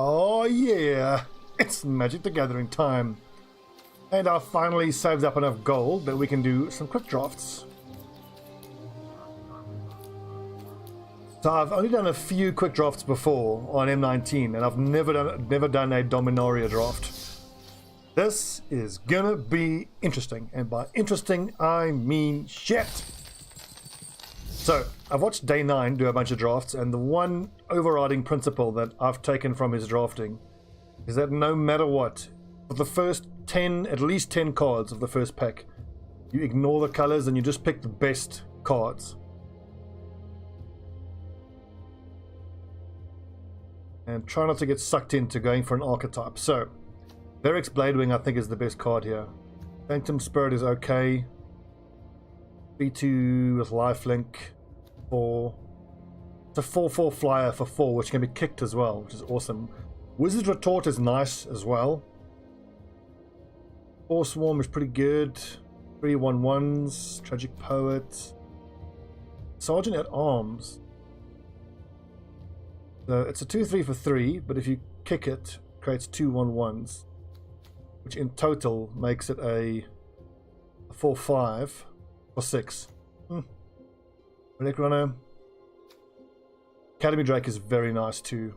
Oh yeah, it's Magic the Gathering time. And I've finally saved up enough gold that we can do some quick drafts. So I've only done a few quick drafts before on M19, and I've never done a Dominaria draft. This is gonna be interesting, and by interesting I mean shit. So I've watched Day 9 do a bunch of drafts, and the one overriding principle that I've taken from his drafting is that no matter what, for the first 10, at least 10 cards of the first pack, you ignore the colors and you just pick the best cards. And try not to get sucked into going for an archetype. So Varric's Bladewing I think is the best card here. Phantom Spirit is okay. 3/2 with lifelink. 4. It's a 4/4 flyer for 4, which can be kicked as well, which is awesome. Wizard's Retort is nice as well. Force Swarm is pretty good. 3/1/1s. Tragic Poet. Sergeant at Arms. So it's a 2/3 for 3, but if you kick it, it creates 2/1/1s, which in total makes it a 4/5 for 6. Relic Runner. Academy Drake is very nice too.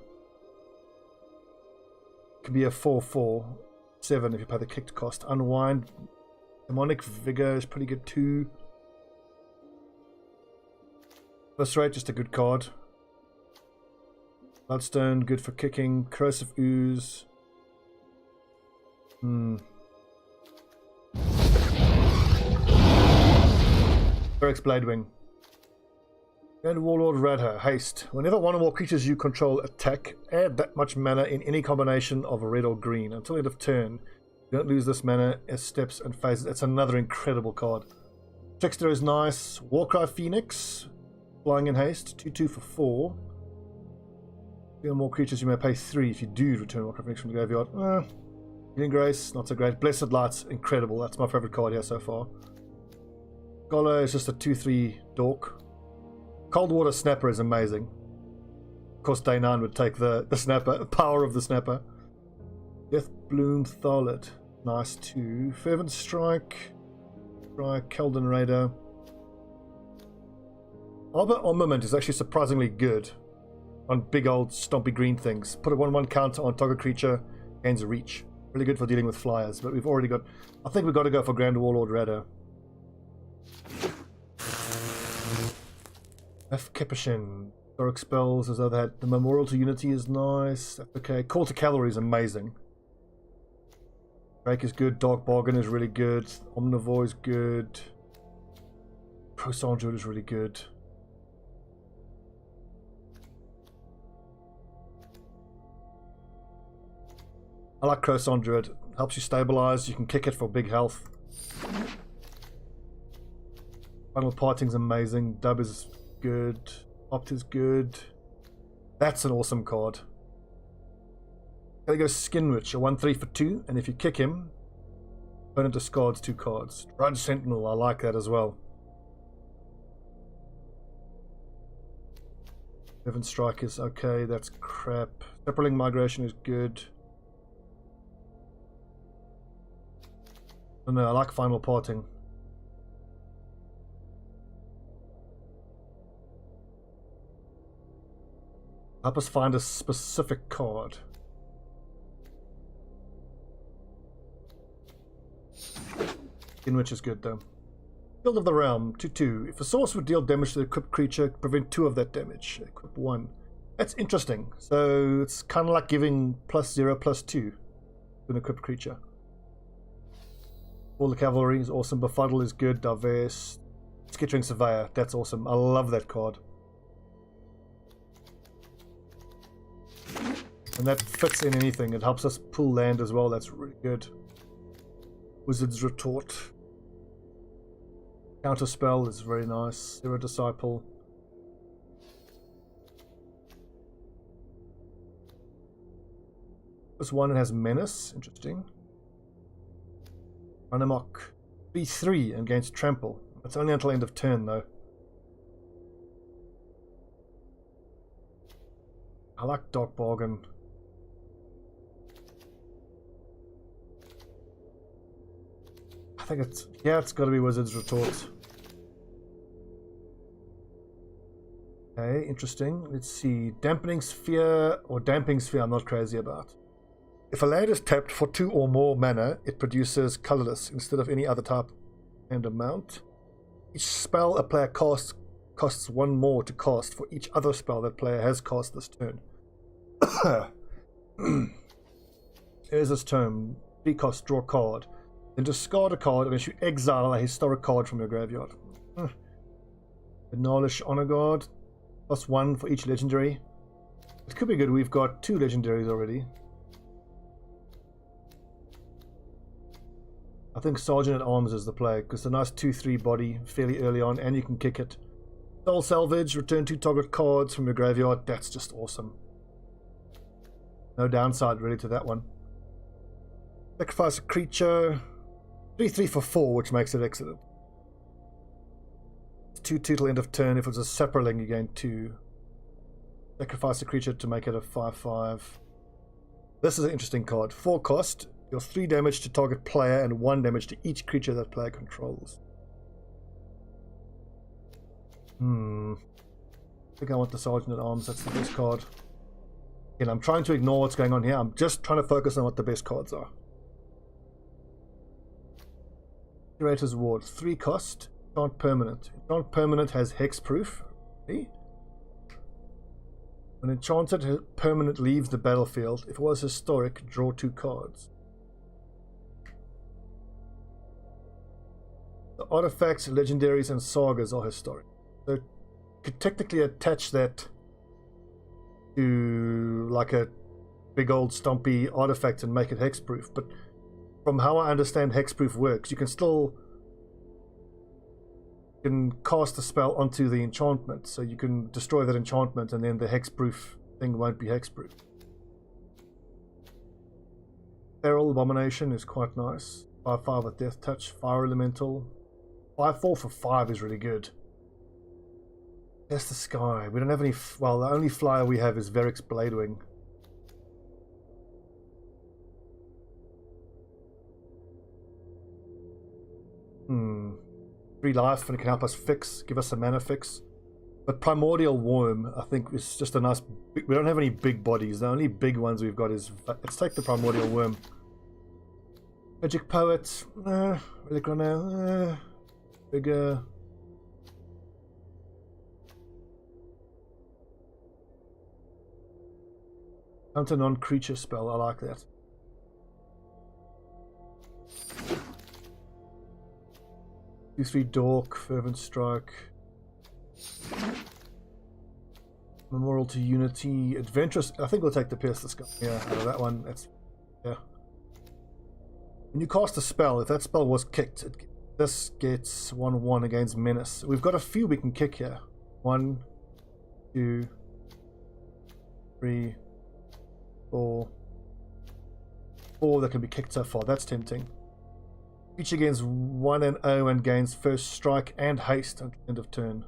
Could be a 4/4/7 if you pay the kicked cost. Unwind. Demonic Vigor is pretty good too. Eviscerate, just a good card. Bloodstone, good for kicking. Corrosive Ooze. Varric's Bladewing. And Warlord Radha, haste. Whenever one or more creatures you control attack, add that much mana in any combination of red or green. Until end of turn, you don't lose this mana as steps and phases. It's another incredible card. Trickster is nice. Warcry Phoenix, flying in haste, 2/2 for 4. 2 or more creatures you may pay 3 if you do return Warcry Phoenix from the graveyard. Healing Grace, not so great. Blessed Light's incredible. That's my favorite card here so far. Scholar is just a 2/3 dork. Cold Water Snapper is amazing. Of course, Day 9 would take the snapper, power of the snapper. Death Bloom Tharlet, nice too. Fervent Strike, Keldon Raider. Arbor Armament is actually surprisingly good on big old stompy green things. Put a 1/1 counter on target creature, gains reach. Really good for dealing with flyers, but we've already got... I think we've got to go for Grand Warlord Raider. F. Capuchin. Historic Spells, as though they had the Memorial to Unity is nice. That's okay. Call to Cavalry is amazing. Drake is good. Dark Bargain is really good. Omnivore is good. Croissant Druid is really good. I like Croissant Druid. Helps you stabilize. You can kick it for big health. Final Parting's amazing. Dub is good. Opt is good. That's an awesome card. Gotta go Skinwitch, a 1/3 for 2, and if you kick him, opponent discards 2 cards. Drudge Sentinel, I like that as well. Fervent Strike is okay, that's crap. Separaling Migration is good. I don't know, I like Final Parting. Help us find a specific card. In which is good though. Field of the Realm, 2/2. If a source would deal damage to the equipped creature, prevent 2 of that damage. Equip 1. That's interesting. So it's kind of like giving +0/+2 to an equipped creature. All the Cavalry is awesome. Befuddle is good. Diverse. Skittering Surveyor, that's awesome. I love that card. And that fits in anything. It helps us pull land as well. That's really good. Wizard's Retort. Counterspell is very nice. Zero Disciple. This one has Menace. Interesting. Run amok. 3/3 against Trample. It's only until end of turn though. I like Dark Bargain. think it's... Yeah, it's got to be Wizard's Retort. Okay, interesting. Let's see. Dampening Sphere or Damping Sphere I'm not crazy about. If a land is tapped for 2 or more mana, it produces colorless instead of any other type and amount. Each spell a player casts costs 1 more to cast for each other spell that player has cast this turn. Here's this term. 3 cost, draw a card. Then discard a card unless you exile a historic card from your graveyard. Acknowledge Honor Guard. +1 for each legendary. It could be good. We've got 2 legendaries already. I think Sergeant at Arms is the play because it's a nice 2/3 body fairly early on and you can kick it. Soul Salvage, return 2 target cards from your graveyard. That's just awesome. No downside really to that one. Sacrifice a creature. 3/3 for 4, which makes it excellent. It's 2/2 till end of turn. If it's a Sapperling, you gain 2. Sacrifice a creature to make it a 5/5. This is an interesting card. 4 cost. Deal 3 damage to target player and 1 damage to each creature that player controls. I think I want the Sergeant at Arms. That's the best card. Again, I'm trying to ignore what's going on here. I'm just trying to focus on what the best cards are. Curator's Ward. 3 cost. Enchant permanent. Enchant permanent has hexproof. See? When enchanted permanent leaves the battlefield, if it was historic, draw 2 cards. The artifacts, legendaries, and sagas are historic. So you could technically attach that to like a big old stompy artifact and make it hexproof. But from how I understand hexproof works, you can still cast a spell onto the enchantment. So you can destroy that enchantment and then the hexproof thing won't be hexproof. Feral Abomination is quite nice. 5/5 with Death Touch. Fire Elemental. 5/4 for 5 is really good. Test the Sky. We don't have any... Well, the only flyer we have is Verix Bladewing. Free life and it can help us fix, give us a mana fix. But Primordial Worm, I think, is just a nice... We don't have any big bodies. The only big ones we've got is... Let's take the Primordial Worm. Magic Poet. Relic Runner. Bigger. Counter non-creature spell. I like that. Q3 Dork, Fervent Strike. Memorial to Unity. Adventurous. I think we'll take the Pierce the Sky. Yeah, out of that one. That's... Yeah. When you cast a spell, if that spell was kicked, this gets 1/1 against Menace. We've got a few we can kick here. 1, 2, 3, 4. 4 that can be kicked so far. That's tempting. Each against 1 and 0 and gains first strike and haste at the end of turn.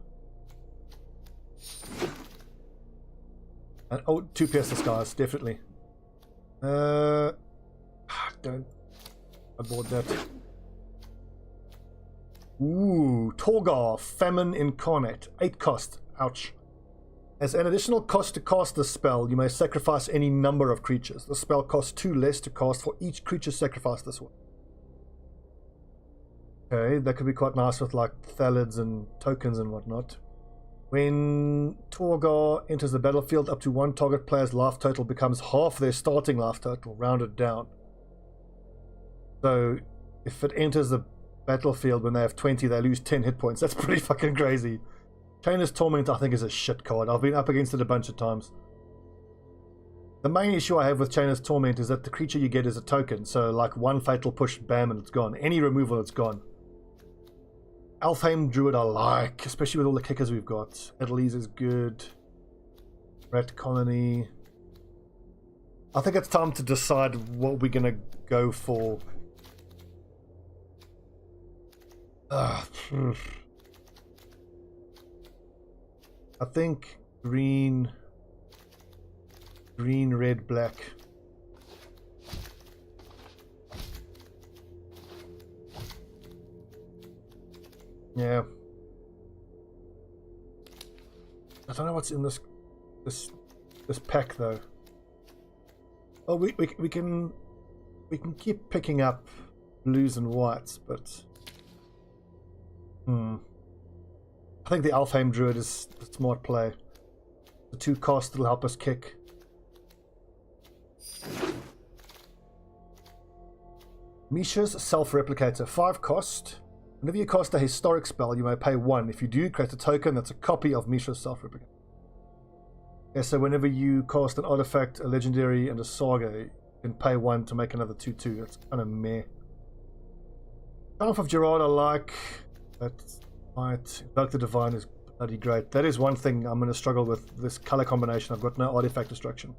And, oh, 2 Pierce the Skies, definitely. Don't aboard that. Ooh, Torgar, Famine Incarnate. 8 cost. Ouch. As an additional cost to cast this spell, you may sacrifice any number of creatures. The spell costs 2 less to cast for each creature sacrificed this way. Okay, that could be quite nice with like Thalids and tokens and whatnot. When Torgar enters the battlefield, up to 1 target player's life total becomes half their starting life total, rounded down. So, if it enters the battlefield when they have 20, they lose 10 hit points. That's pretty fucking crazy. Chainer's Torment, I think, is a shit card. I've been up against it a bunch of times. The main issue I have with Chainer's Torment is that the creature you get is a token. So, like, 1 fatal push, bam, and it's gone. Any removal, it's gone. Alfheim Druid I like, especially with all the kickers we've got. Adelise is good. Rat Colony. I think it's time to decide what we're going to go for. I think green, red, black. Yeah. I don't know what's in this pack though. Oh, we can keep picking up blues and whites, but I think the Alfheim Druid is a smart play. The 2 cost will help us kick. Misha's Self-Replicator, 5 cost. Whenever you cast a historic spell, you may pay 1. If you do, create a token that's a copy of Misha's Self-Replicator. Yeah, so whenever you cast an artifact, a legendary, and a saga, you can pay 1 to make another 2/2. That's kind of meh. Triumph of Gerard I like. That's right. Invoke the Divine is bloody great. That is one thing I'm going to struggle with, this color combination. I've got no artifact destruction.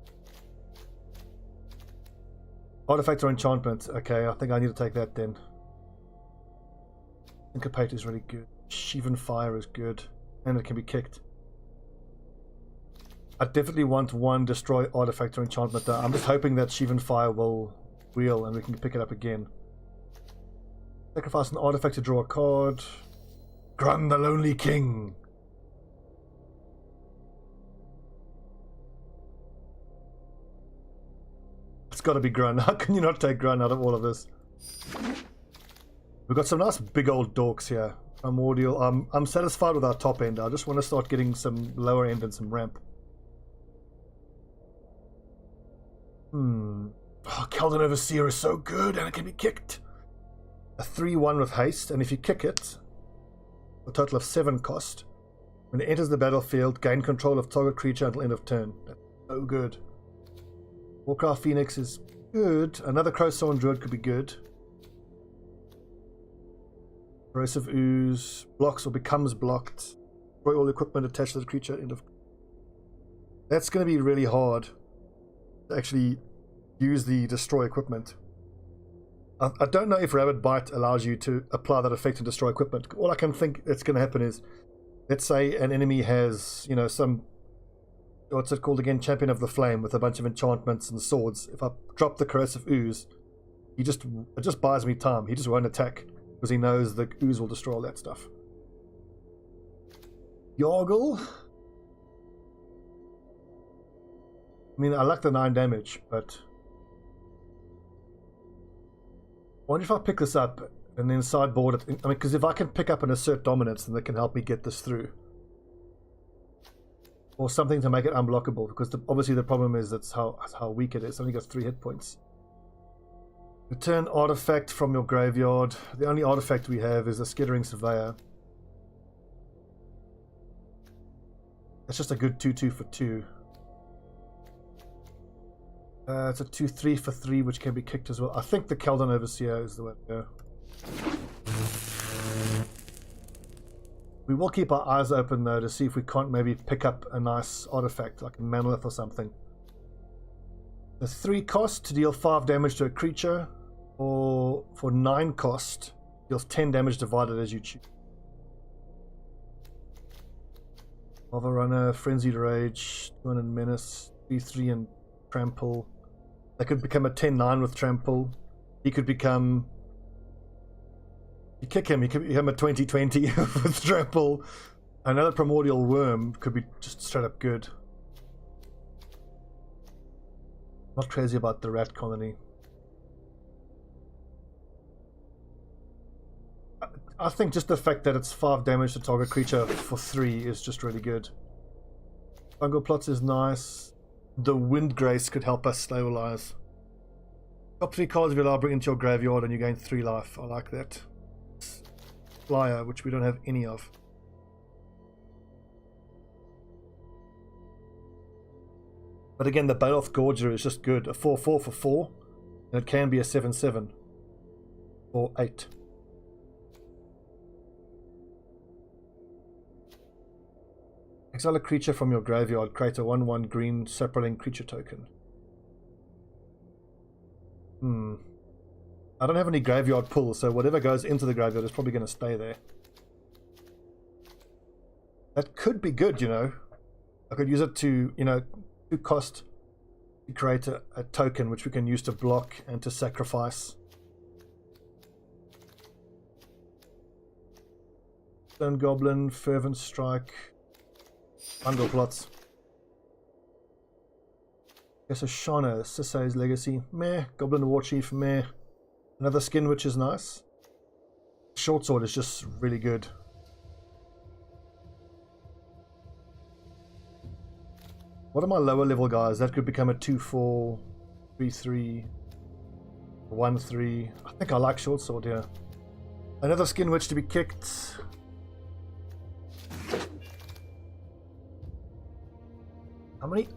Artifact or enchantment. Okay, I think I need to take that then. Syncopate is really good. Sheevan Fire is good. And it can be kicked. I definitely want 1 destroy artifact or enchantment though. I'm just hoping that Sheevan Fire will wheel and we can pick it up again. Sacrifice an artifact to draw a card. Grun the Lonely King. It's got to be Grun. How can you not take Grun out of all of this? We've got some nice big old dorks here. Primordial. I'm satisfied with our top end. I just want to start getting some lower end and some ramp. Oh, Keldon Overseer is so good and it can be kicked. A 3/1 with haste, and if you kick it, a total of 7 cost. When it enters the battlefield, gain control of target creature until end of turn. That's so good. Warcraft Phoenix is good. Another Crowthorn Druid could be good. Corrosive Ooze blocks or becomes blocked. Destroy all equipment attached to the creature. End of. That's going to be really hard to actually use the destroy equipment. I don't know if Rabid Bite allows you to apply that effect and destroy equipment. All I can think that's going to happen is, let's say an enemy has, you know, some, what's it called again, Champion of the Flame with a bunch of enchantments and swords. If I drop the Corrosive Ooze, it just buys me time. He just won't attack because he knows the ooze will destroy all that stuff. Yorgle. I mean, I like the 9 damage, but I wonder if I pick this up and then sideboard it. I mean, because if I can pick up and assert dominance, then that can help me get this through. Or something to make it unblockable, because obviously the problem is that's how weak it is. It only got 3 hit points. Return artifact from your graveyard. The only artifact we have is a Skittering Surveyor. That's just a good 2/2 for 2. It's a 2/3 for 3, which can be kicked as well. I think the Keldon Overseer is the way to go. We will keep our eyes open though to see if we can't maybe pick up a nice artifact like a Manolith or something. The 3 cost to deal 5 damage to a creature, or for 9 cost deals 10 damage divided as you choose. Lava Runner, Frenzied Rage, 200 Menace, 3/3 and Trample. That could become a 10/9 with Trample. He could become... You kick him, he could become a 20/20 with Trample. Another Primordial Worm could be just straight up good. Not crazy about the Rat Colony. I think just the fact that it's 5 damage to target creature for 3 is just really good. Fungal Plots is nice. The Wind Grace could help us stabilize. Top 3 cards of your library bring into your graveyard and you gain 3 life. I like that. Flyer, which we don't have any of. But again, the Baloth Gorger is just good. A 4/4 for 4. And it can be a 7/7 or 8. Exile a creature from your graveyard. Create a 1/1 green separating creature token. I don't have any graveyard pull, so whatever goes into the graveyard is probably going to stay there. That could be good, you know. I could use it to, you know, 2 cost to create a token which we can use to block and to sacrifice. Stone Goblin, Fervent Strike, Bundle Plots. Okay, so Shauna, Sisay's Legacy, meh. Goblin War Chief, meh. Another skin which is nice. Short Sword is just really good. What are my lower level guys? That could become a 2-4, 3-3, 1-3. I think I like Short Sword here. Another skin which to be kicked. How many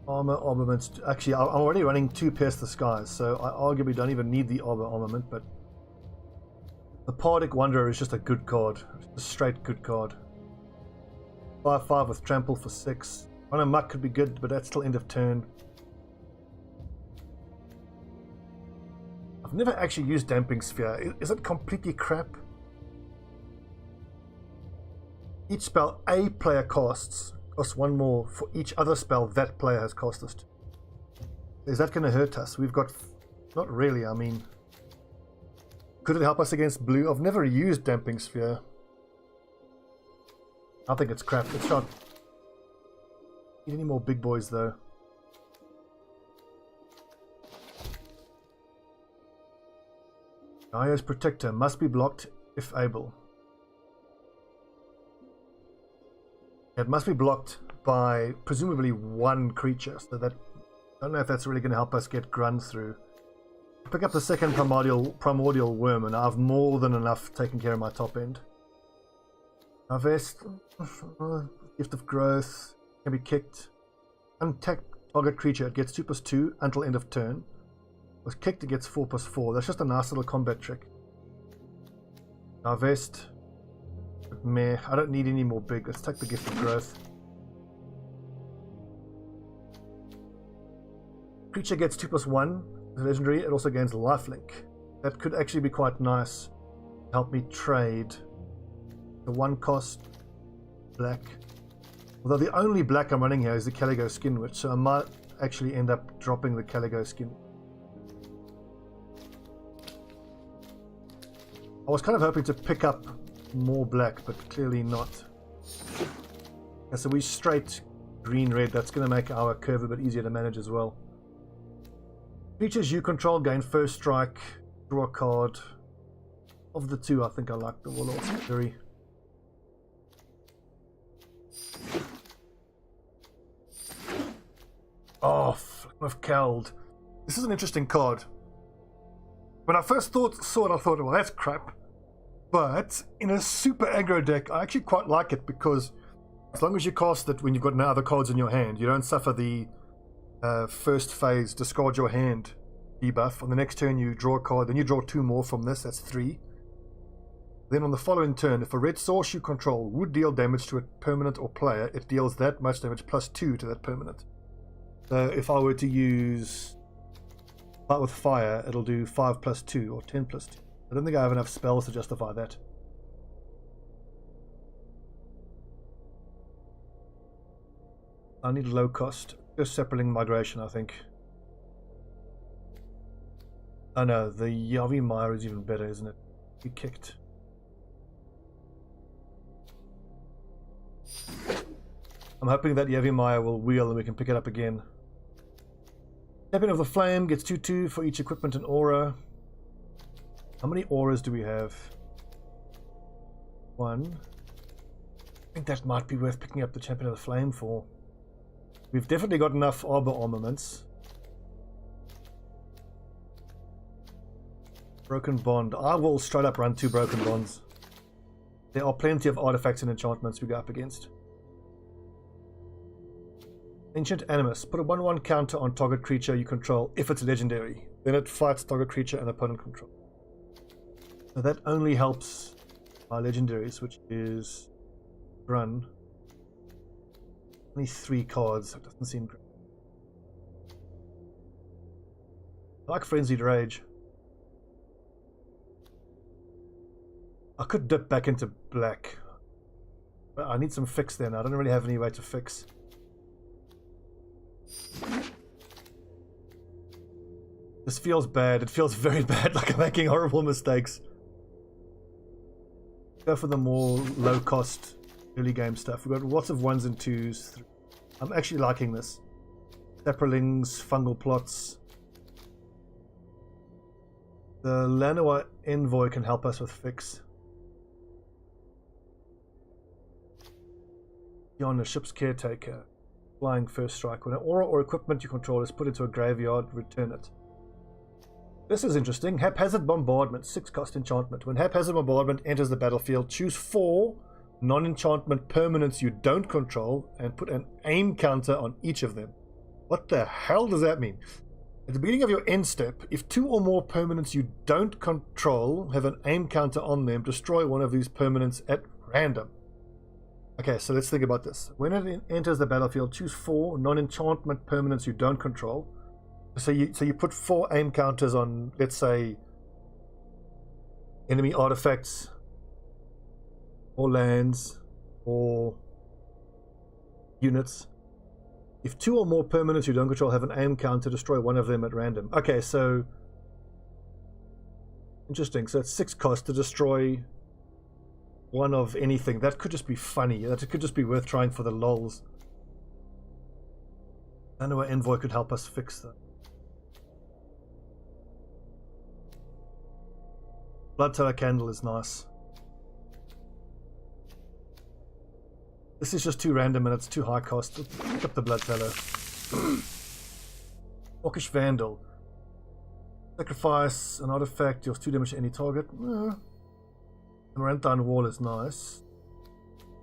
armaments? Actually, I'm already running 2 Pierce the Skies, so I arguably don't even need the armament, but the Pardic Wanderer is just a good card. A straight good card. 5-5 with Trample for 6. Run a Muck could be good, but that's till end of turn. I've never actually used Damping Sphere. Is it completely crap? Each spell a player costs 1 more for each other spell that player has cost us. Is that going to hurt us? We've got... Not really, I mean... Could it help us against blue? I've never used Damping Sphere. I think it's crap. It's not... Need any more big boys though. Gaia's Protector must be blocked if able. It must be blocked by presumably 1 creature, so that I don't know if that's really going to help us get Grun through. Pick up the second primordial worm, and I have more than enough taking care of my top end. Harvest, Gift of Growth can be kicked. Untap target creature, it gets 2+2 until end of turn. Was kicked, it gets 4+4. That's just a nice little combat trick. Harvest. Meh, I don't need any more big. Let's take the Gift of Growth. Creature gets 2+1. Legendary. It also gains lifelink. That could actually be quite nice. Help me trade. The 1 cost black. Although the only black I'm running here is the Caligo Skin Witch, so I might actually end up dropping the Caligo Skin. I was kind of hoping to pick up more black, but clearly not. Okay, so we straight green-red. That's going to make our curve a bit easier to manage as well. Creatures you control gain first strike, draw a card. Of the 2, I think I like the Warlord's Fury. Oh, Flame of Keld. This is an interesting card. When I first saw it, I thought, well, that's crap. But in a super aggro deck, I actually quite like it because as long as you cast it when you've got no other cards in your hand, you don't suffer the first phase, discard your hand debuff. On the next turn, you draw a card, then you draw 2 more from this, that's 3. Then on the following turn, if a red source you control would deal damage to a permanent or player, it deals that much damage +2 to that permanent. So if I were to use Fight with Fire, it'll do 5+2 or 10+2. I don't think I have enough spells to justify that. I need low cost. Just Separating Migration, I think. Oh no, the Yavi Mire is even better, isn't it? Be kicked. I'm hoping that Yavi Mire will wheel and we can pick it up again. Champion of the Flame gets 2/2 for each equipment and aura. How many auras do we have? 1. I think that might be worth picking up the Champion of the Flame for. We've definitely got enough Arbor armaments. Broken Bond. I will straight up run 2 Broken Bonds. There are plenty of artifacts and enchantments we go up against. Ancient Animus. Put a 1/1 counter on target creature you control if it's legendary. Then it fights target creature and opponent control. So that only helps my legendaries, which is run. Only 3 cards. That doesn't seem great. I like Frenzied Rage. I could dip back into black. But I need some fix then. I don't really have any way to fix. This feels bad. It feels very bad, like I'm making horrible mistakes. Go for the more low-cost early game stuff. We've got lots of 1s and 2s. I'm actually liking this. Saprolings, fungal plots. The Lanoa Envoy can help us with fix. On a ship's caretaker. Flying first strike. When an aura or equipment you control is put into a graveyard, return it. This is interesting. Haphazard Bombardment, 6 cost enchantment. When Haphazard Bombardment enters the battlefield, choose 4 non-enchantment permanents you don't control and put an aim counter on each of them. What the hell does that mean? At the beginning of your end step, if 2 or more permanents you don't control have an aim counter on them, destroy one of these permanents at random. Okay, so let's think about this. When it enters the battlefield, choose 4 non-enchantment permanents you don't control. So you put 4 aim counters on, let's say, enemy artifacts, or lands, or units. If 2 or more permanents you don't control have an aim counter, destroy one of them at random. Okay, so interesting. So it's 6 cost to destroy one of anything. That could just be funny. That could just be worth trying for the lols. I know an Envoy could help us fix that. Bloodteller Candle is nice. This is just too random and it's too high cost. Pick up the Bloodteller. Orcish Vandal. Sacrifice an artifact, deals 2 damage to any target. Amaranthine Wall is nice.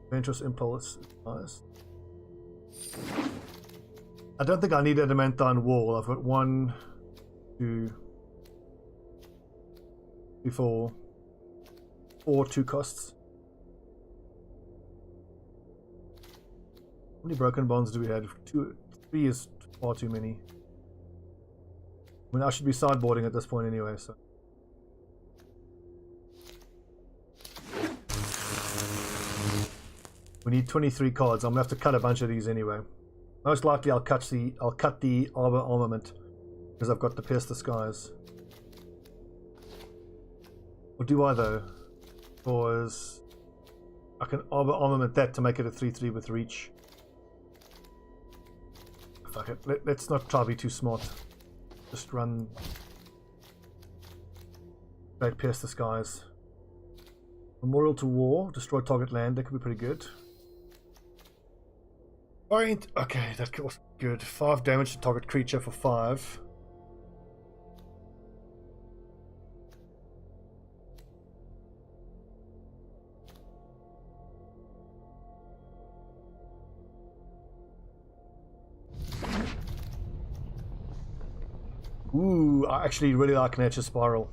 Adventurous Impulse is nice. I don't think I need Adamantine Wall. I've got 1, 2, 3, 4 2 costs. How many broken bonds do we have? 2, 3 is far too many. I mean, I should be sideboarding at this point anyway, so. We need 23 cards. I'm gonna have to cut a bunch of these anyway. Most likely I'll cut the Arbor Armament because I've got the Pierce the Skies. Or do I though? Because I can Arbor Armament that to make it a 3/3 with reach. Fuck it. Let's not try to be too smart. Just run straight Pierce the Skies. Memorial to War, destroy target land. That could be pretty good. Alright, okay, that was good. 5 damage to target creature for 5. Ooh, I actually really like Nature Spiral.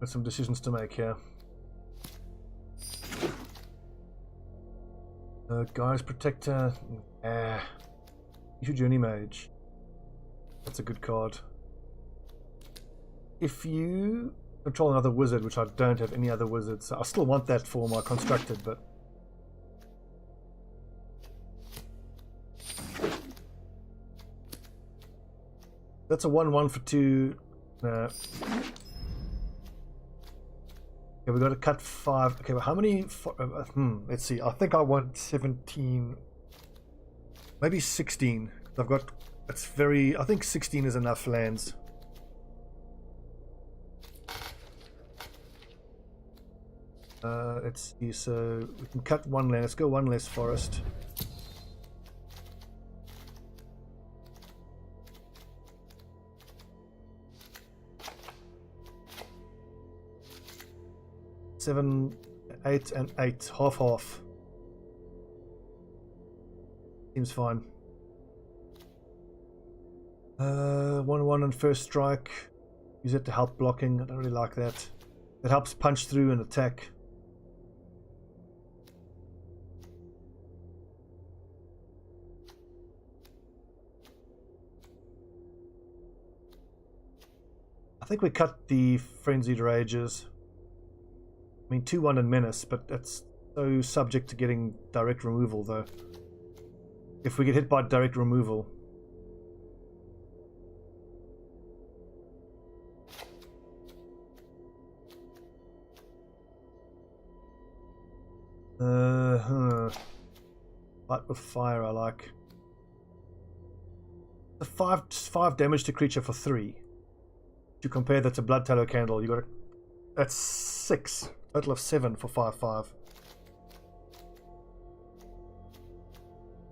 Got some decisions to make here. Guy's Protector. Issue Journey Mage. That's a good card. If you control another wizard, which I don't have any other wizards, so I still want that for my constructed, but that's a 1/1 for 2. Okay, we got to cut 5. Okay, but how many? Let's see. I think I want 17, maybe 16. I've got. It's very. I think 16 is enough lands. Let's see. So we can cut 1 land. Let's go 1 less forest. Seven, 8, and 8. Half. Seems fine. 1/1 on first strike. Use it to help blocking. I don't really like that. It helps punch through and attack. I think we cut the Frenzied Rages. I mean, 2/1 and Menace, but that's so subject to getting direct removal, though. If we get hit by direct removal. Fight with fire, I like. The 5 damage to creature for 3. To compare that to Blood Tallow Candle, you got that's 6. Total of 7 for 5/5.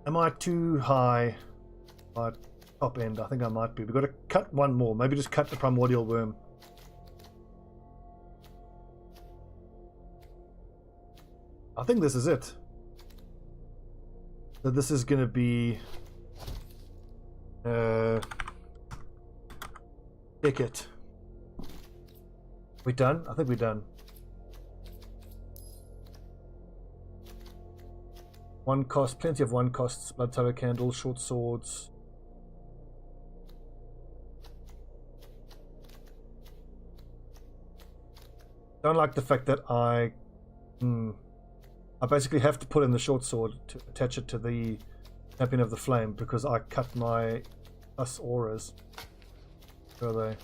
Am I too high? My top end, I think I might be. We've got to cut one more. Maybe just cut the Primordial Worm. I think this is it. So this is going to be pick it. We done? I think we're done. One cost, plenty of one costs, Blood Tallow Candles, short swords. Don't like the fact that I basically have to put in the short sword to attach it to the Champion of the Flame because I cut my auras. Where are they?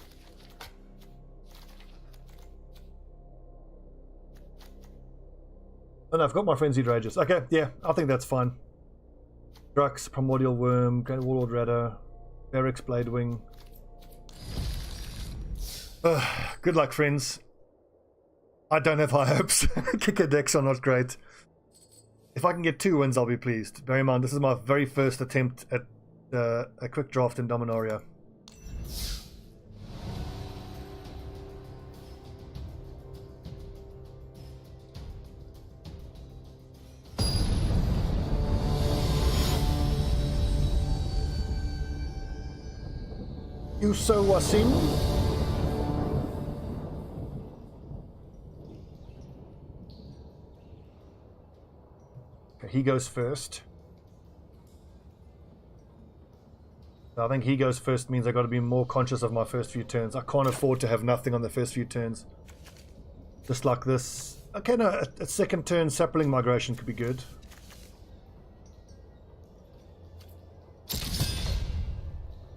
Oh no, I've got my Frenzied Rages. Okay, yeah, I think that's fine. Drux, Primordial Worm, Great Warlord Raider, Barracks Bladewing. Good luck, friends. I don't have high hopes. Kicker decks are not great. If I can get 2 wins, I'll be pleased. Bear in mind, this is my very first attempt at a quick draft in Dominaria. Yuso Wasim. Okay, he goes first. I think he goes first means I got to be more conscious of my first few turns. I can't afford to have nothing on the first few turns. Just like this. Okay, no, a second turn Sapling Migration could be good.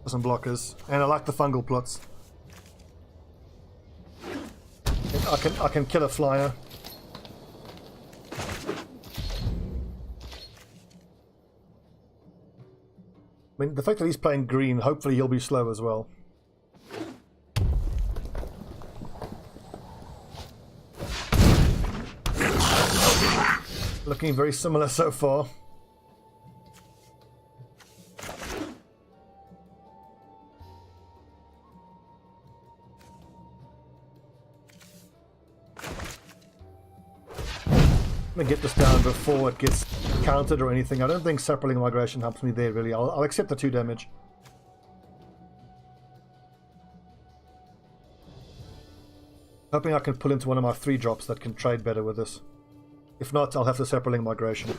Some blockers, and I like the fungal plots. I can kill a flyer. I mean, the fact that he's playing green, hopefully he'll be slow as well. Looking very similar so far. I'm going to get this down before it gets countered or anything. I don't think Sapling Migration helps me there really. I'll accept the 2 damage. Hoping I can pull into one of my 3 drops that can trade better with this. If not, I'll have the Sapling Migration.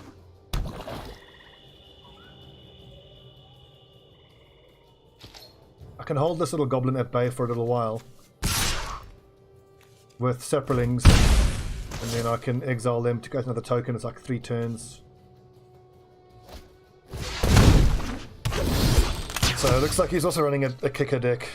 I can hold this little goblin at bay for a little while with Saplings. And then I can exile them to get another token. It's like 3 turns. So it looks like he's also running a kicker deck.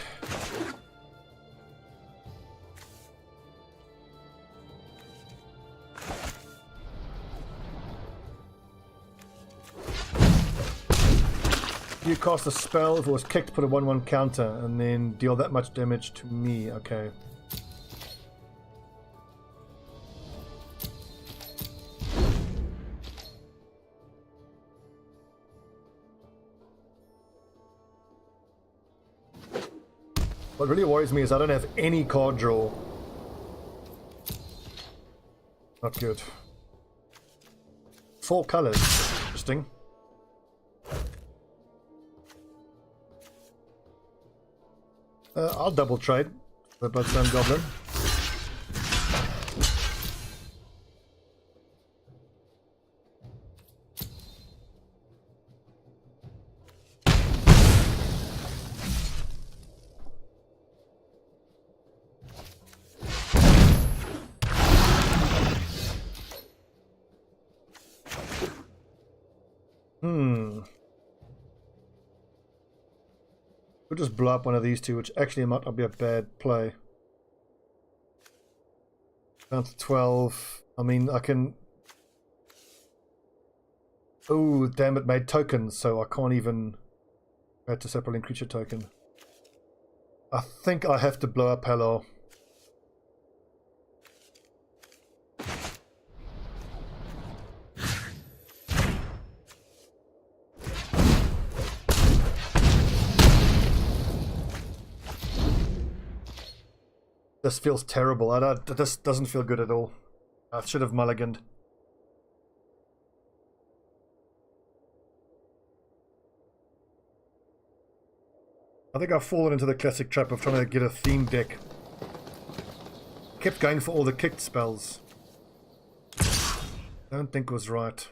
You cast a spell, if it was kicked, put a 1/1 counter, and then deal that much damage to me. Okay. What really worries me is I don't have any card draw. Not good. 4 colors. Interesting. I'll double trade the Bloodstone Goblin. We'll just blow up one of these 2, which actually might not be a bad play. Down to 12. I mean, I can Oh, damn, it made tokens, so I can't even add to separate creature token. I think I have to blow up Hello. This feels terrible. This doesn't feel good at all. I should have mulliganed. I think I've fallen into the classic trap of trying to get a theme deck. Kept going for all the kicked spells. Don't think was right.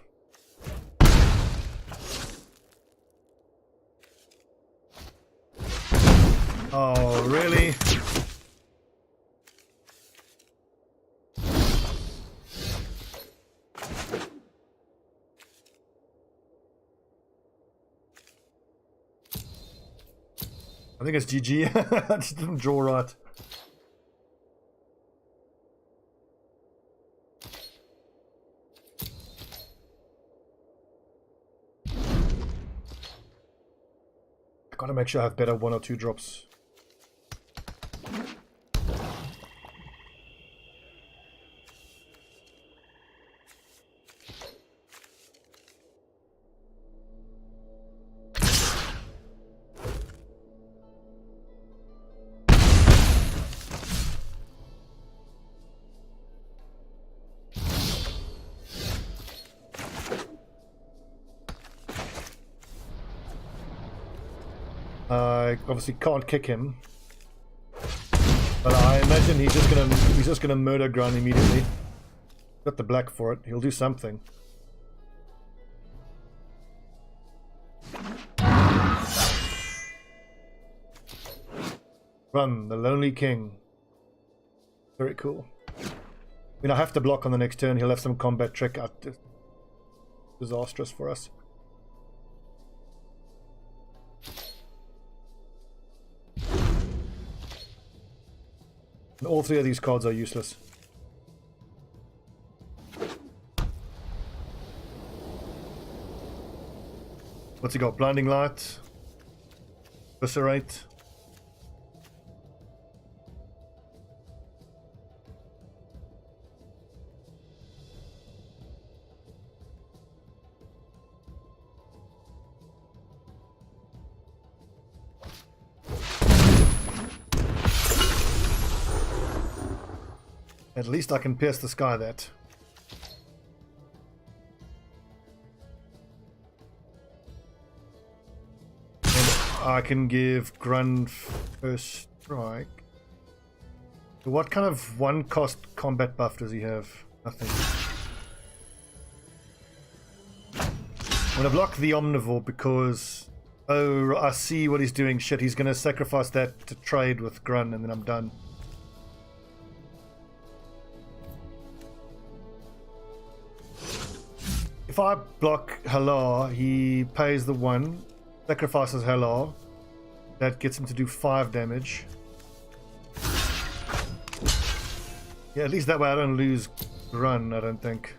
Oh, really? I think it's GG. I just didn't draw right. I gotta make sure I have better 1 or 2 drops. I obviously can't kick him, but I imagine he's just gonna murder Grun immediately. Got the black for it. He'll do something. Run, the Lonely King. Very cool. I mean, I have to block on the next turn. He'll have some combat trick. Disastrous for us. And all 3 of these cards are useless. What's he got? Blinding Light? Viscerate? At least I can pierce the sky that. And I can give Grun first strike. What kind of 1-cost combat buff does he have? Nothing. I'm gonna block the Omnivore because... Oh, I see what he's doing. Shit, he's gonna sacrifice that to trade with Grun and then I'm done. If I block Halar, he pays the 1, sacrifices Halar. That gets him to do 5 damage. Yeah, at least that way I don't lose Grun, I don't think.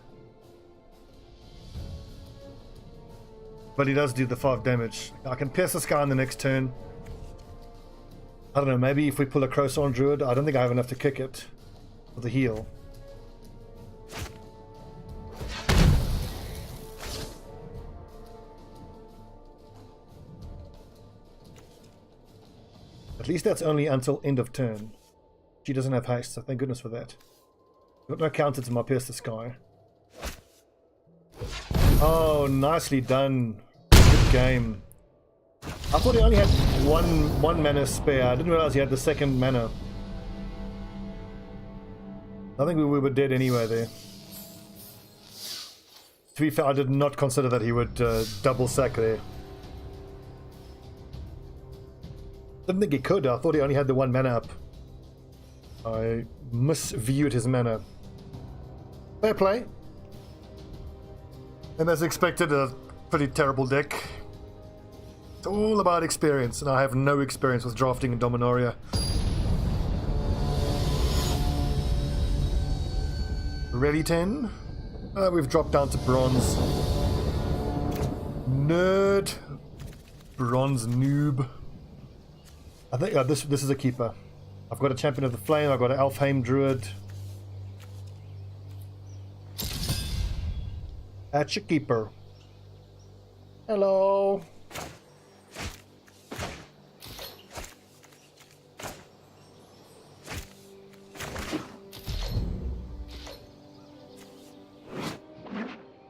But he does do the 5 damage. I can pierce the sky on the next turn. I don't know, maybe if we pull a Croissant Druid, I don't think I have enough to kick it for the heal. At least that's only until end of turn. She doesn't have haste, so thank goodness for that. Got no counter to my Pierce the Sky. Oh, nicely done. Good game. I thought he only had one mana spare. I didn't realize he had the second mana. I think we were dead anyway there. To be fair, I did not consider that he would double sack there. Didn't think he could. I thought he only had the 1 mana up. I misviewed his mana. Fair play. And as expected, a pretty terrible deck. It's all about experience, and I have no experience with drafting in Dominaria. Ready 10? We've dropped down to bronze. Nerd. Bronze noob. I think this is a keeper. I've got a Champion of the Flame, I've got an Alfheim Druid. That's your keeper. Hello.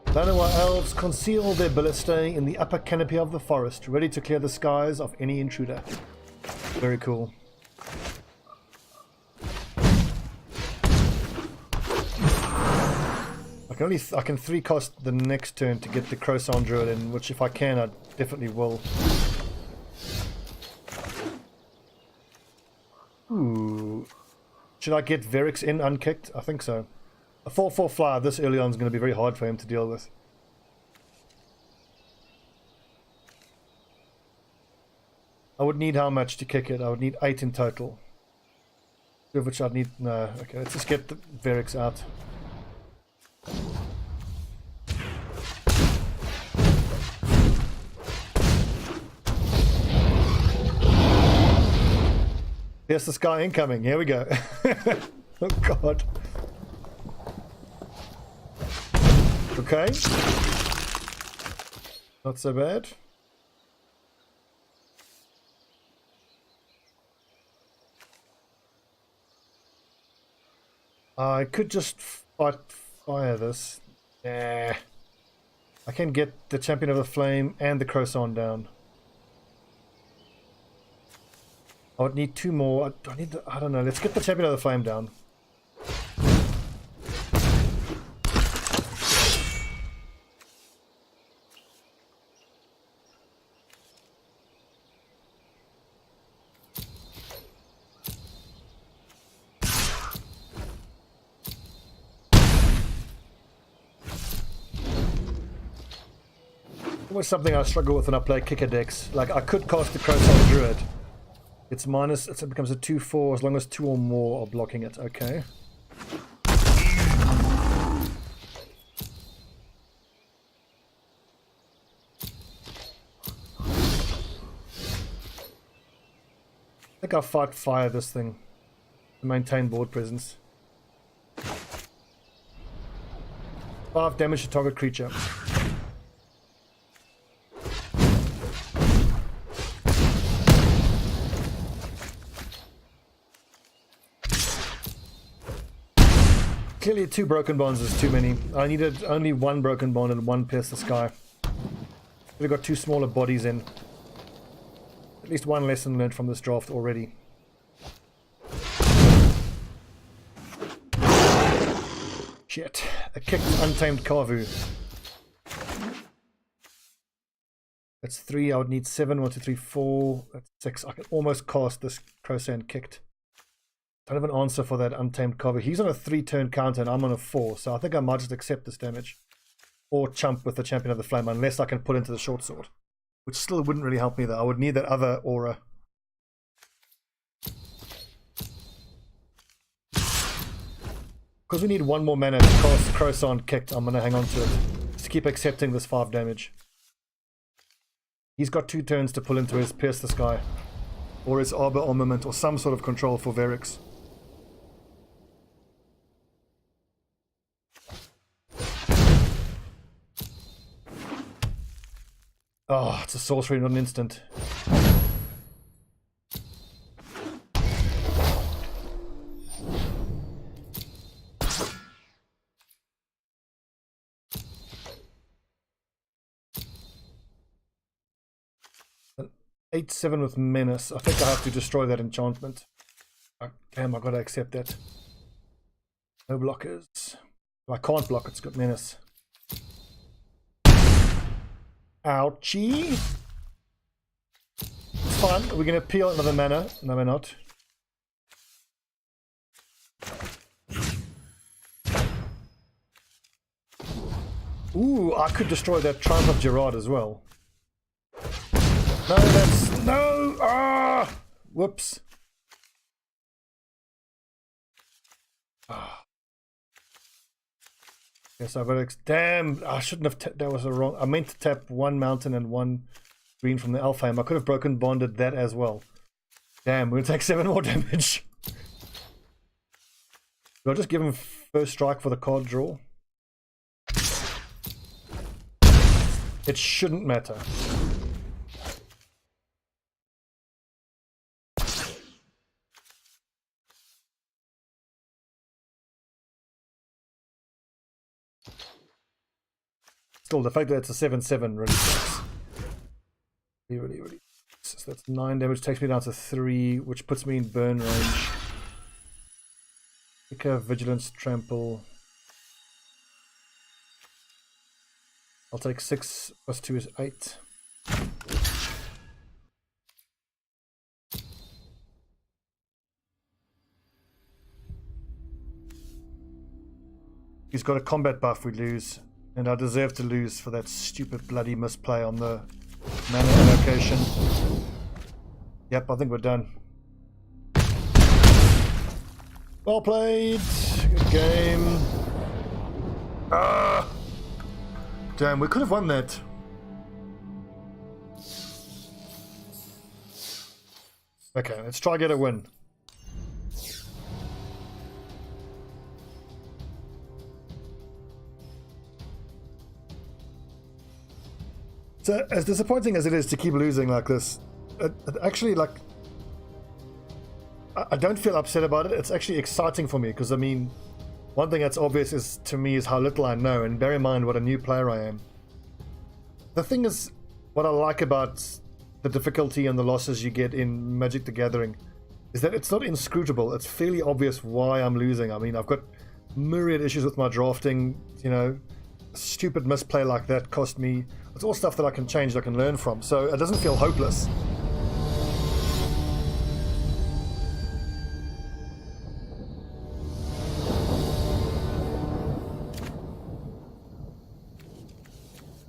Lanoa elves conceal their ballista in the upper canopy of the forest, ready to clear the skies of any intruder. Very cool. I can 3-cost the next turn to get the Croissant Druid in, which if I can, I definitely will. Ooh. Should I get Verix in unkicked? I think so. A 4/4 flyer this early on is going to be very hard for him to deal with. I would need how much to kick it? I would need 8 in total. Of which I'd need... No, okay, let's just get the Verix out. Here's the sky incoming. Here we go. Oh god. Okay. Not so bad. I could just fire this. Nah. I can get the Champion of the Flame and the Croissant down. I would need 2 more. I don't know. Let's get the Champion of the Flame down. Always something I struggle with when I play kicker decks. Like, I could cast the Croissant Druid. It's minus, it becomes a 2/4 as long as 2 or more are blocking it. Okay. I think I'll fight fire this thing to maintain board presence. 5 damage to target creature. Clearly 2 broken bonds is too many. I needed only 1 broken bond and 1 pierce the sky. We've got 2 smaller bodies in. At least 1 lesson learned from this draft already. Shit. A kicked Untamed Kavu. That's 3. I would need 7. 1, 2, 3, 4. That's 6. I can almost cast this Croissant kicked. Don't have an answer for that Untamed Kavu. He's on a 3-turn counter and I'm on a 4, so I think I might just accept this damage. Or chump with the Champion of the Flame, unless I can put into the short sword. Which still wouldn't really help me though. I would need that other aura. Because we need 1 more mana to cast Croissant kicked, I'm going to hang on to it. Just keep accepting this 5 damage. He's got 2 turns to pull into his Pierce the Sky. Or his Arbor Armament, or some sort of control for Verix. Oh, it's a sorcery, not an instant. An 8/7 with Menace. I think I have to destroy that enchantment. Oh, damn, I gotta accept that. No blockers. I can't block it, it's got Menace. Ouchie. It's fine. We're going to peel another mana. No, we're not. Ooh, I could destroy that Triumph of Gerard as well. No, that's... No! Ah! Whoops. Ah. Yes, I've got damn, I shouldn't have tapped, that was a wrong. I meant to tap one mountain and one green from the Alfheim. I could have broken bonded that as well. Damn, we're gonna take 7 more damage. Do I just give him first strike for the card draw? It shouldn't matter. Still, the fact that it's a 7/7 really sucks. Really. So that's 9 damage, takes me down to 3, which puts me in burn range. Picker, Vigilance, Trample. I'll take 6 plus 2 is 8. He's got a combat buff, we lose. And I deserve to lose for that stupid bloody misplay on the mana allocation. Yep, I think we're done. Well played. Good game. Ah! Damn, we could have won that. Okay, let's try get a win. So, as disappointing as it is to keep losing like this, it actually, like, I don't feel upset about it. It's actually exciting for me because, I mean, one thing that's obvious is to me is how little I know, and bear in mind what a new player I am. The thing is, what I like about the difficulty and the losses you get in Magic the Gathering is that it's not inscrutable. It's fairly obvious why I'm losing. I mean, I've got myriad issues with my drafting, you know, a stupid misplay like that cost me. It's all stuff that I can change, I can learn from, so it doesn't feel hopeless.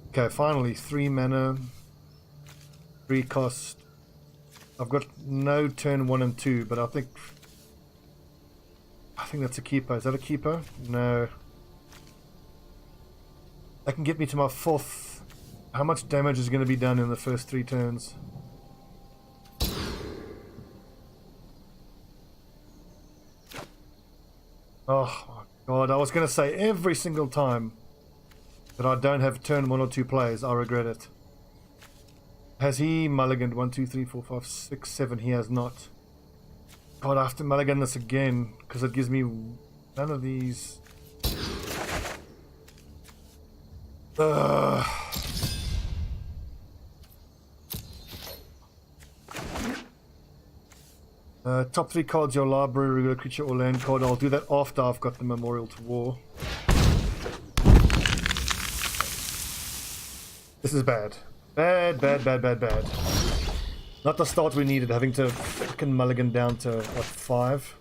Okay, finally, 3 mana, 3 cost. I've got no turn 1 and 2, but I think that's a keeper. Is that a keeper? No. That can get me to my 4th. How much damage is going to be done in the first 3 turns? Oh my god, I was going to say every single time that I don't have turn 1 or 2 plays, I regret it. Has he mulliganed 1, 2, 3, 4, 5, 6, 7? He has not. God, I have to mulligan this again because it gives me none of these. Top 3 cards, your library, regular creature or land card. I'll do that after I've got the Memorial to War. This is bad. Bad. Not the start we needed, having to fucking mulligan down to, what, 5?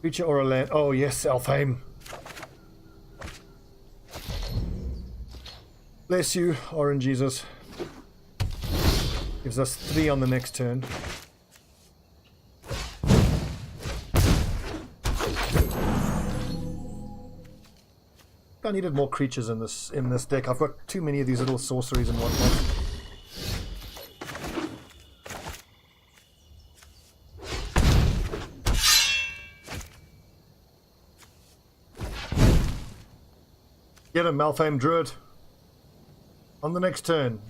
Creature or a land. Oh, yes, Alfheim. Bless you, Orange Jesus. Gives us 3 on the next turn. I needed more creatures in this deck. I've got too many of these little sorceries and whatnot. Get a Malfame Druid. On the next turn.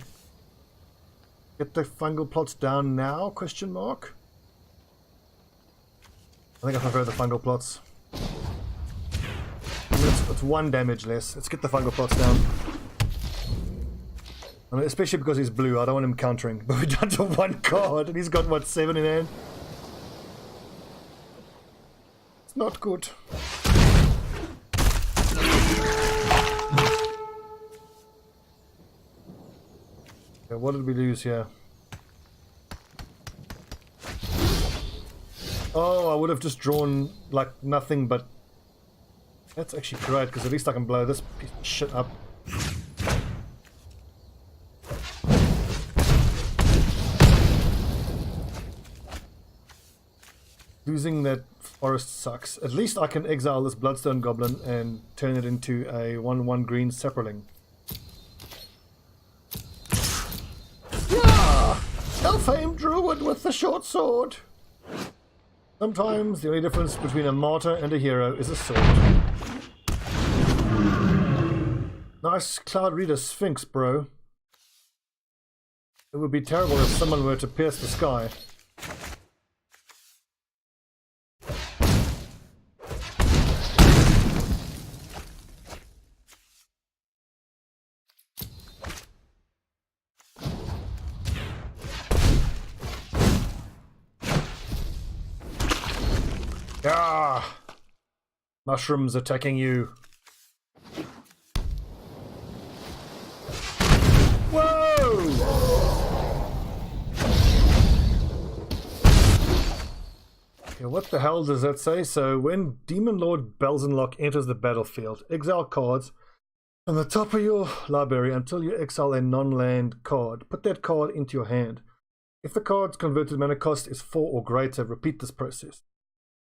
Get the fungal plots down now? Question mark. I think I prefer the fungal plots. It's 1 damage less. Let's get the fungal plots down. I mean, especially because he's blue. I don't want him countering. But we're down to 1 card, and he's got what, 7 in hand. It's not good. Okay, what did we lose here? Oh, I would have just drawn like nothing, but that's actually great because at least I can blow this piece of shit up. Losing that Forest sucks. At least I can exile this Bloodstone Goblin and turn it into a 1/1 green Sapperling. Yeah! Self-famed druid with the short sword. Sometimes the only difference between a martyr and a hero is a sword. Nice Cloud Reader Sphinx, bro. It would be terrible if someone were to pierce the sky. Ah! Mushrooms attacking you. Whoa! Okay, what the hell does that say? So when Demon Lord Belzenlock enters the battlefield, exile cards on the top of your library until you exile a non-land card. Put that card into your hand. If the card's converted mana cost is 4 or greater, repeat this process.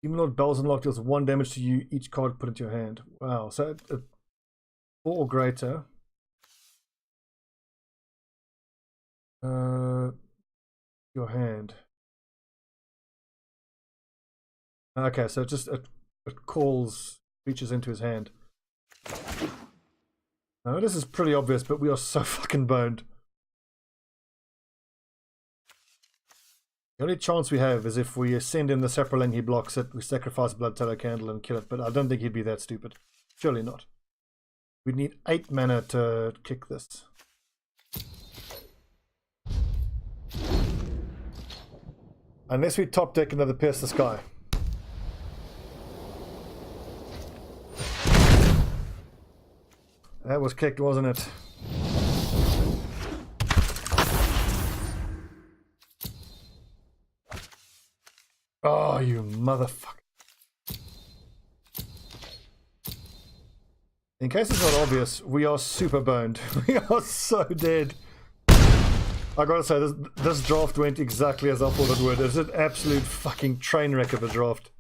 Demon Lord Belzenlock deals 1 damage to you, each card put into your hand. Wow, so 4 or greater. Your hand. Okay, so it calls creatures into his hand. Now this is pretty obvious, but we are so fucking boned. The only chance we have is if we send in the Sapperling, he blocks it, we sacrifice Blood Tallow Candle and kill it, but I don't think he'd be that stupid. Surely not. We'd need 8 mana to kick this. Unless we top deck another Pierce the Sky. That was kicked, wasn't it? Oh, you motherfucker. In case it's not obvious, we are super boned. We are so dead. I gotta say, this draft went exactly as I thought it would. It's an absolute fucking train wreck of a draft.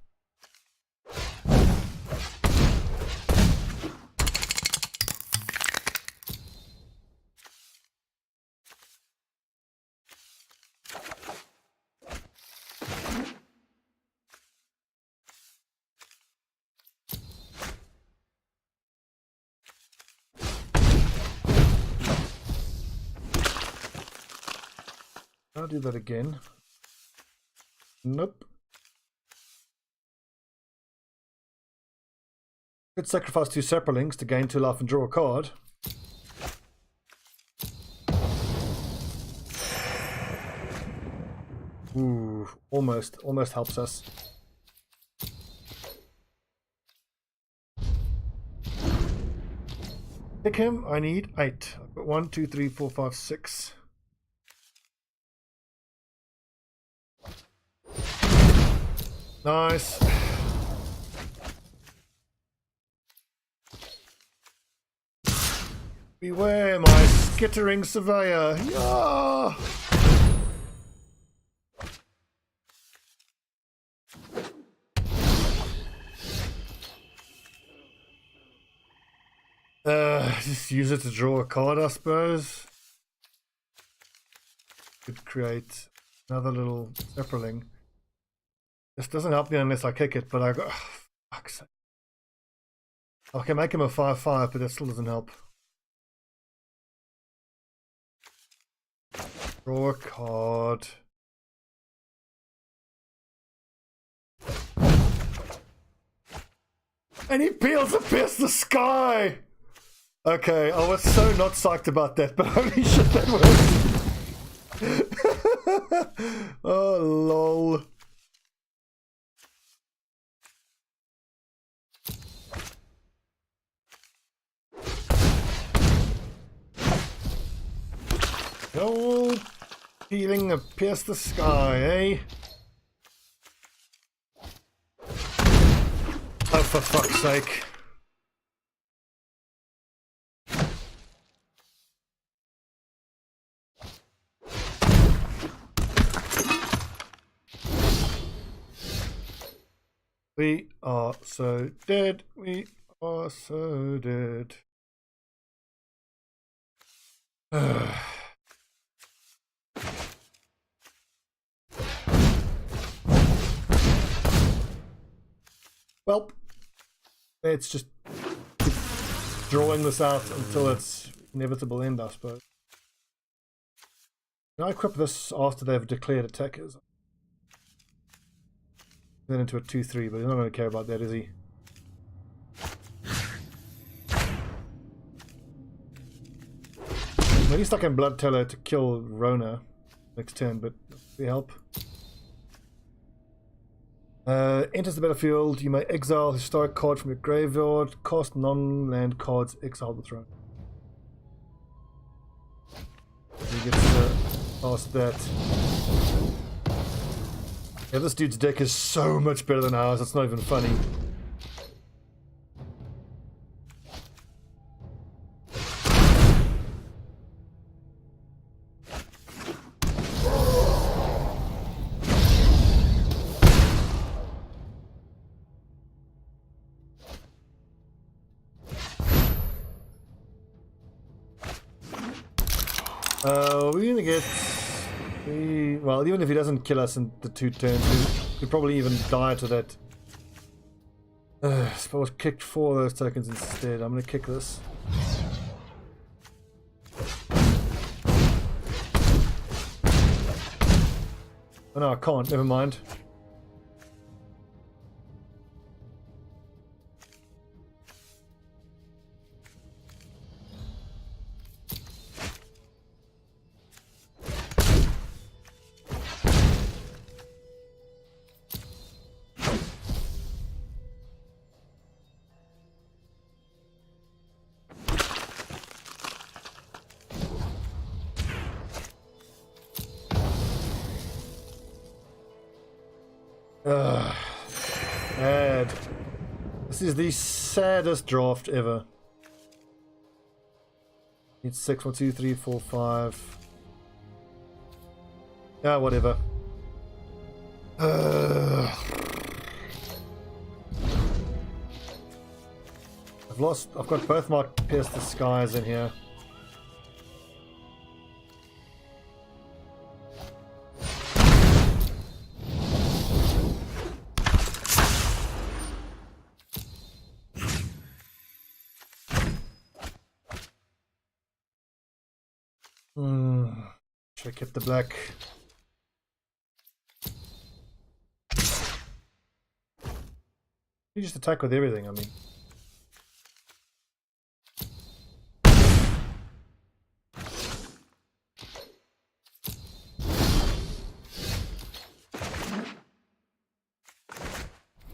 I'll do that again. Nope. Could sacrifice 2 Sapperlings to gain 2 life and draw a card. Ooh, almost helps us. Pick him, I need 8. I've got 1, 2, 3, 4, 5, 6. Nice. Beware my skittering surveyor. Yeah. Just use it to draw a card, I suppose. Could create another little Sapperling. This doesn't help me unless I kick it, but I got... Oh, fuck's sake. I can make him a 5/5, but that still doesn't help. Draw a card. And he peels and pierces the sky! Okay, I was so not psyched about that, but holy shit, that worked. Oh, lol. No peeling to pierce the sky, eh? Oh, for fuck's sake. We are so dead. We are so dead. Well, let's just keep drawing this out until its inevitable end, I suppose. Can I equip this after they've declared attackers? Then into a 2-3, but he's not going to care about that, is he? At least I can Blood Teller to kill Rona next turn, but we help. Enters the battlefield. You may exile a historic card from your graveyard. Cast non-land cards. Exile the throne. He gets past that. Yeah, this dude's deck is so much better than ours. It's not even funny. We're gonna get... well, even if he doesn't kill us in the 2 turns, we'd probably even die to that. I suppose kicked 4 of those tokens instead. I'm gonna kick this. Oh no, I can't. Never mind. Bad. This is the saddest draft ever. It's 6, 1, 2, 3, 4, 5. Yeah, whatever. I've got both my Pierce the Skies in here. Should I keep the black? You just attack with everything, I mean.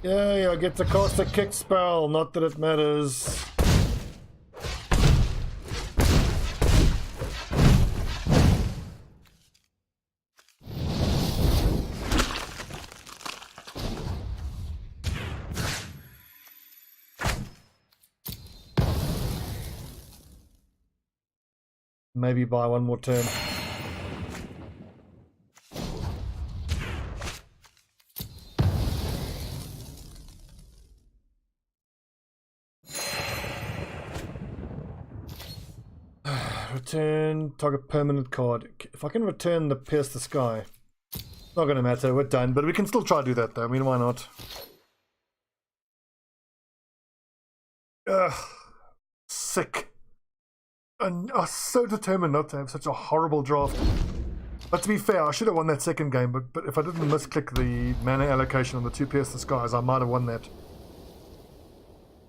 Yay, I get to cast a kick spell, not that it matters. Maybe buy one more turn. Return target permanent card. If I can return the Pierce the Sky, it's not going to matter. We're done, but we can still try to do that though. I mean, why not? Ugh, sick. And I was so determined not to have such a horrible draft. But to be fair, I should have won that second game, but if I didn't misclick the mana allocation on the 2 Pierce the Skies, I might have won that.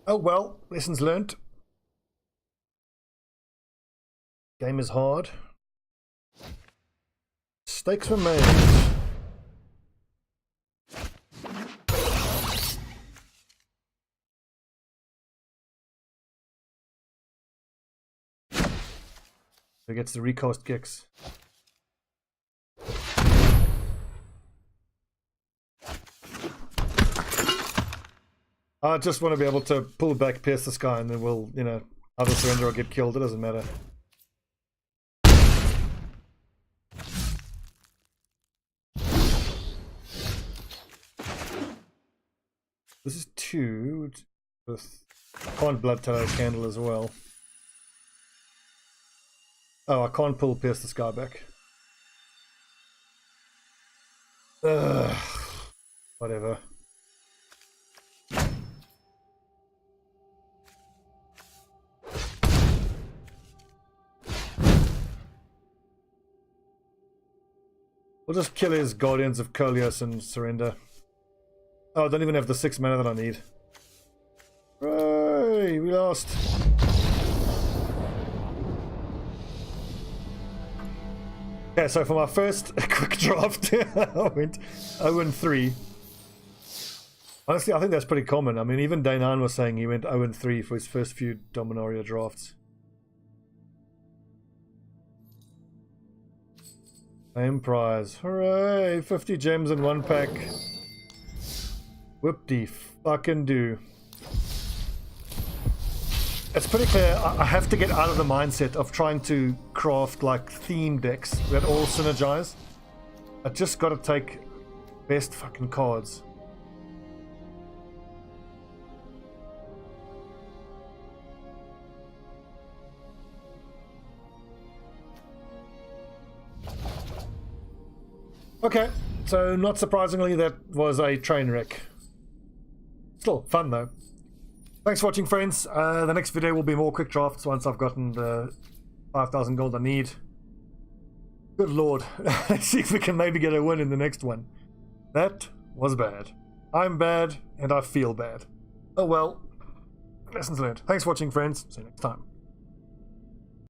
Oh well, lessons learnt. Game is hard. Stakes were made. Who gets the recast kicks? I just want to be able to pull back, Pierce the Sky, and then we'll, you know, either surrender or get killed. It doesn't matter. This is 2 with can't blood tallow candle as well. Oh, I can't pull Pierce the Sky back. Ugh. Whatever. We'll just kill his Guardians of Kolios and surrender. Oh, I don't even have the 6 mana that I need. Hooray! We lost. Okay, so for my first quick draft, I went 0-3. Honestly, I think that's pretty common. I mean, even Day 9 was saying he went 0-3 for his first few Dominaria drafts. Same prize. Hooray! 50 gems in 1 pack. Whoop-dee fucking do. It's pretty clear I have to get out of the mindset of trying to craft like theme decks that all synergize. I just gotta take best fucking cards. Okay, so not surprisingly that was a train wreck. Still fun though. Thanks for watching, friends. The next video will be more quick drafts once I've gotten the 5,000 gold I need. Good lord. Let's see if we can maybe get a win in the next one. That was bad. I'm bad and I feel bad. Oh well. Lessons learned. Thanks for watching, friends. See you next time.